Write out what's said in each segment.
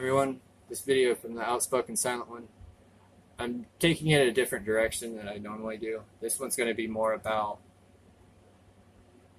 Everyone, this video from the Outspoken Silent One. I'm taking it a different direction than I normally do. This one's going to be more about,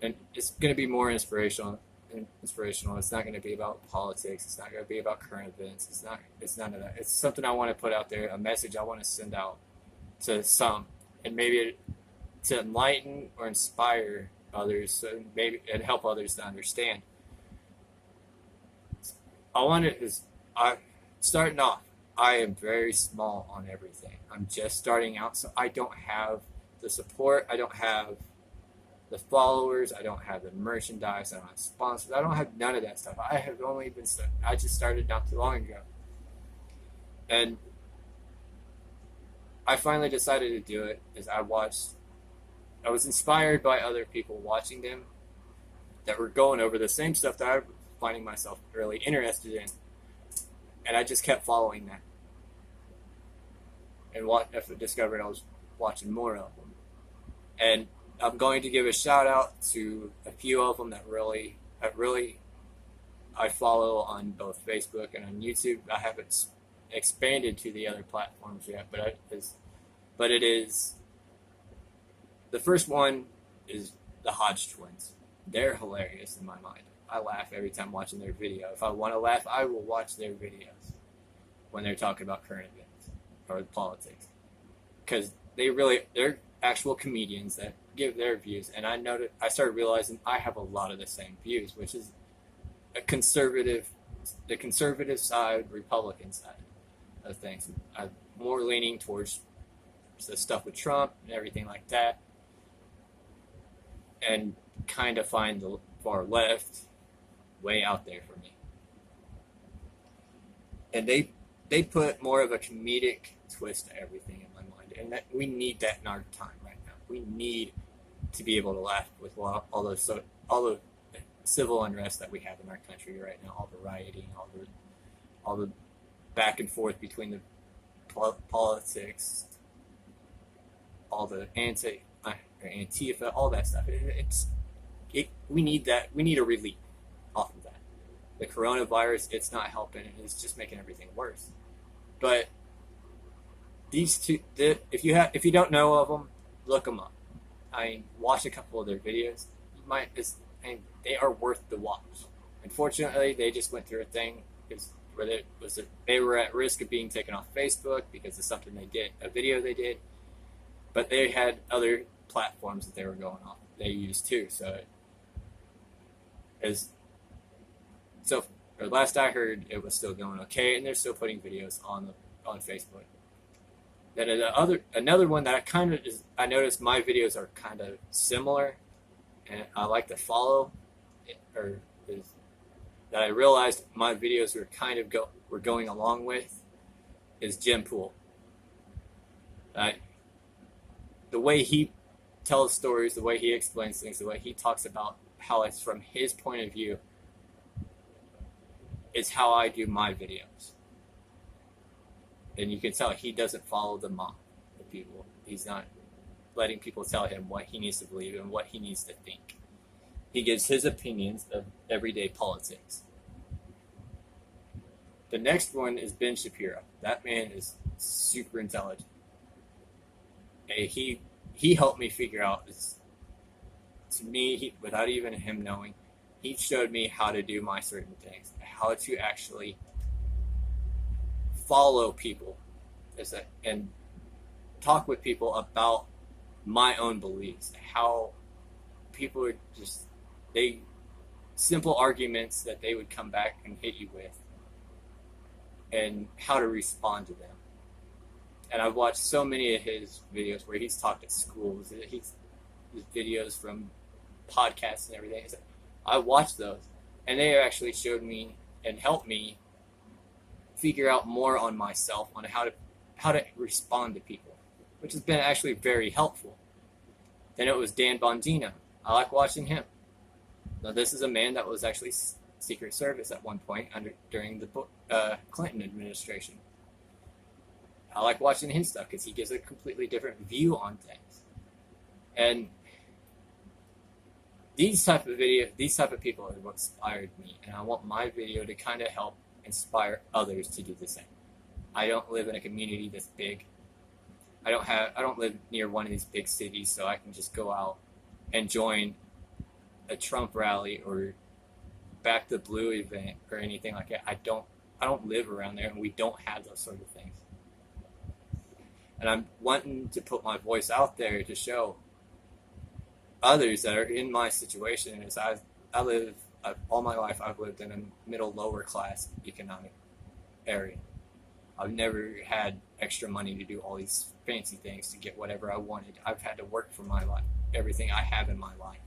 and it's going to be more inspirational. It's not going to be about politics. It's not going to be about current events. It's none of that. It's something I want to put out there, a message I want to send out to some, and maybe to enlighten or inspire others, so maybe and help others to understand. Starting off, I am very small on everything. I'm just starting out, so I don't have the support. I don't have the followers. I don't have the merchandise. I don't have sponsors. I don't have none of that stuff. I just started not too long ago. And I finally decided to do it as I was inspired by other people watching them that were going over the same stuff that I was finding myself really interested in. And I just kept following that. And I discovered I was watching more of them. And I'm going to give a shout out to a few of them that I follow on both Facebook and on YouTube. I haven't expanded to the other platforms yet, but it is the first one is the HodgeTwins. They're hilarious in my mind. I laugh every time watching their video. If I want to laugh, I will watch their videos when they're talking about current events or politics. Because they're actual comedians that give their views. And I started realizing I have a lot of the same views, which is the conservative side, Republican side of things. I'm more leaning towards the stuff with Trump and everything like that. And kind of find the far left way out there for me. And they put more of a comedic twist to everything in my mind, and that we need that in our time right now. We need to be able to laugh with all the civil unrest that we have in our country right now, all the rioting, all the back and forth between the politics, all the Antifa, all that stuff. We need that. We need a relief off of that. The coronavirus, it's not helping. It's just making everything worse. But these two, if you don't know of them, look them up. Watch a couple of their videos. They are worth the watch. Unfortunately, they just went through a thing where they were at risk of being taken off Facebook because of something they did, a video they did. But they had other platforms that they were going on. They used too. Last I heard, it was still going okay, and they're still putting videos on Facebook. Then another one that I noticed my videos are kind of similar, and I like to follow, that I realized my videos were going along with, is Jim Poole. The way he tells stories, the way he explains things, the way he talks about how it's from his point of view, is how I do my videos. And you can tell he doesn't follow the mob of people. He's not letting people tell him what he needs to believe and what he needs to think. He gives his opinions of everyday politics. The next one is Ben Shapiro. That man is super intelligent. He helped me figure out, to me, without even him knowing, he showed me how to do my certain things, how to actually follow people, and talk with people about my own beliefs, how people are simple arguments that they would come back and hit you with, and how to respond to them. And I've watched so many of his videos where he's talked at schools, his videos from podcasts and everything. I watched those, and they actually showed me and helped me figure out more on myself, on how to respond to people, which has been actually very helpful. Then it was Dan Bongino. I like watching him. Now, this is a man that was actually Secret Service at one point during the Clinton administration. I like watching his stuff because he gives a completely different view on things. And these type of people are what inspired me, and I want my video to kind of help inspire others to do the same. I don't live in a community that's big. I don't live near one of these big cities, so I can just go out and join a Trump rally or Back the Blue event or anything like that. I don't live around there, and we don't have those sort of things. And I'm wanting to put my voice out there to show others that are in my situation. Is all my life I've lived in a middle lower class economic area. I've never had extra money to do all these fancy things to get whatever I wanted. I've had to work for my life, everything I have in my life,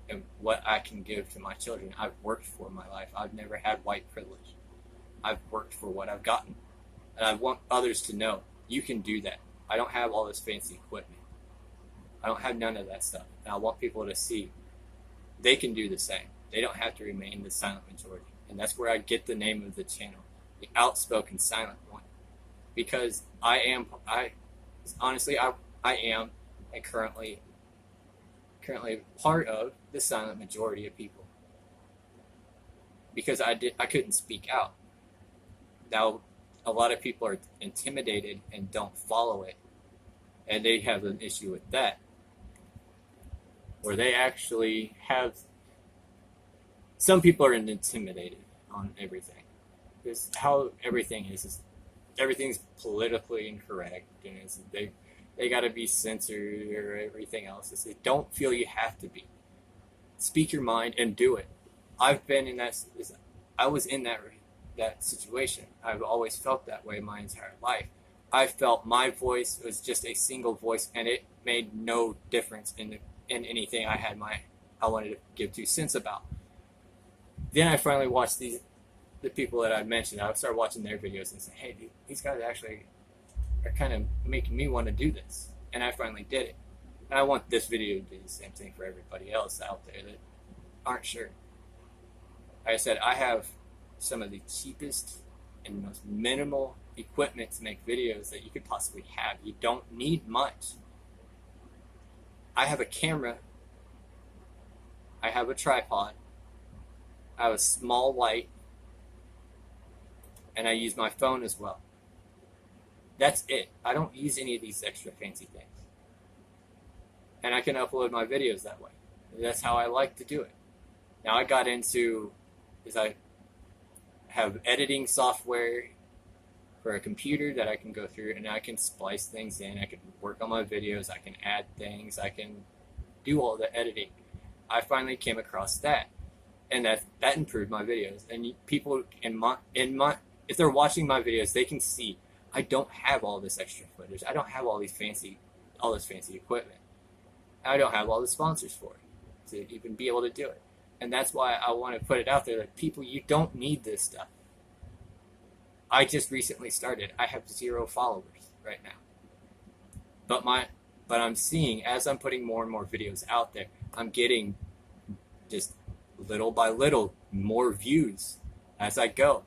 and what I can give to my children. I've worked for my life. I've never had white privilege. I've worked for what I've gotten. And I want others to know, you can do that. I don't have all this fancy equipment. I don't have none of that stuff. And I want people to see they can do the same. They don't have to remain the silent majority. And that's where I get the name of the channel, the Outspoken Silent One. Because I am and currently part of the silent majority of people. Because I couldn't speak out. Now, a lot of people are intimidated and don't follow it. And they have an issue with that. Where they actually have... Some people are intimidated on everything. Because how everything is everything's politically incorrect. And they got to be censored or everything else. They don't feel you have to be. Speak your mind and do it. I've been in that... I was in that situation. I've always felt that way my entire life. I felt my voice was just a single voice, and it made no difference in anything I wanted to give 2 cents about. Then I finally watched the people that I mentioned. I started watching their videos and said, hey, dude, these guys actually are kind of making me want to do this. And I finally did it. And I want this video to do the same thing for everybody else out there that aren't sure. Like I said, I have some of the cheapest and most minimal equipment to make videos that you could possibly have. You don't need much. I have a camera. I have a tripod. I have a small light. And I use my phone as well. That's it. I don't use any of these extra fancy things. And I can upload my videos that way. That's how I like to do it. Now I got into... I have editing software for a computer that I can go through, and I can splice things in. I can work on my videos. I can add things. I can do all the editing. I finally came across that, and that improved my videos. And people if they're watching my videos, they can see I don't have all this extra footage. I don't have all this fancy equipment. I don't have all the sponsors for it to even be able to do it. And that's why I want to put it out there that people, you don't need this stuff. I just recently started. I have 0 followers right now. But I'm seeing, as I'm putting more and more videos out there, I'm getting just little by little more views as I go.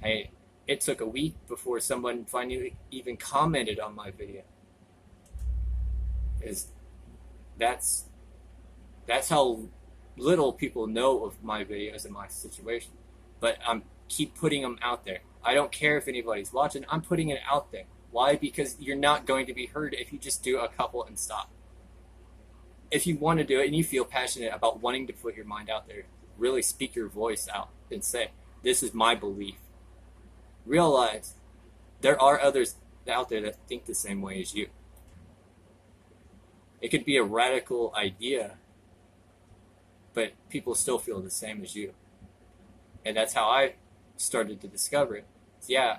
It took a week before someone finally even commented on my video. That's how little people know of my videos and my situation. But I'm keep putting them out there. I don't care if anybody's watching. I'm putting it out there. Why? Because you're not going to be heard if you just do a couple and stop. If you want to do it and you feel passionate about wanting to put your mind out there, really speak your voice out and say, this is my belief. Realize there are others out there that think the same way as you. It could be a radical idea, but people still feel the same as you. And that's how I started to discover it. So yeah,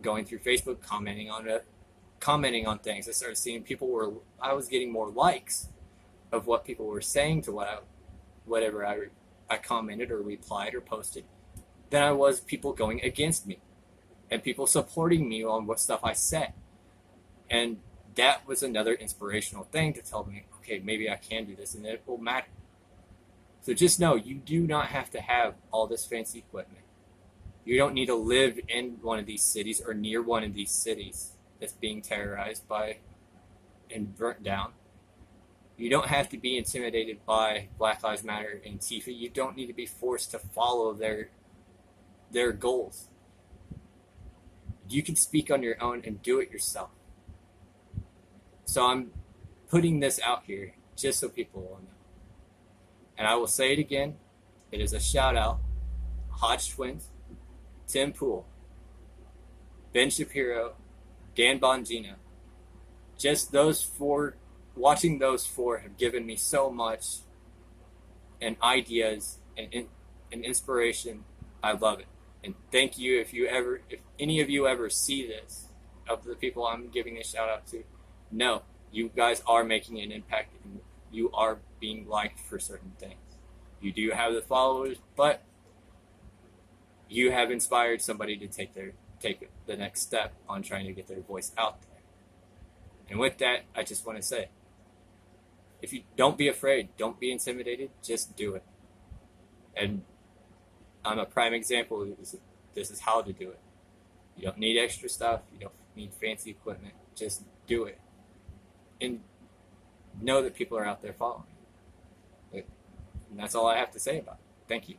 going through Facebook, commenting on things. I started seeing I was getting more likes of what people were saying to whatever I commented or replied or posted than I was people going against me and people supporting me on what stuff I said. And that was another inspirational thing to tell me, okay, maybe I can do this and it will matter. So just know, you do not have to have all this fancy equipment. You don't need to live in one of these cities or near one of these cities that's being terrorized by and burnt down. You don't have to be intimidated by Black Lives Matter and Antifa. You don't need to be forced to follow their their goals. You can speak on your own and do it yourself. So I'm putting this out here just so people will know. And I will say it again. It is a shout out. HodgeTwins, Tim Pool, Ben Shapiro, Dan Bongino. Just those four, watching those four have given me so much and ideas and inspiration. I love it. And thank you if any of you ever see this, of the people I'm giving a shout out to, no, you guys are making an impact and you are being liked for certain things. You do have the followers, but you have inspired somebody to take the next step on trying to get their voice out there. And with that, I just want to say, if you don't be afraid, don't be intimidated, just do it. And I'm a prime example of this is how to do it. You don't need extra stuff. You don't need fancy equipment. Just do it. And know that people are out there following. And that's all I have to say about it. Thank you.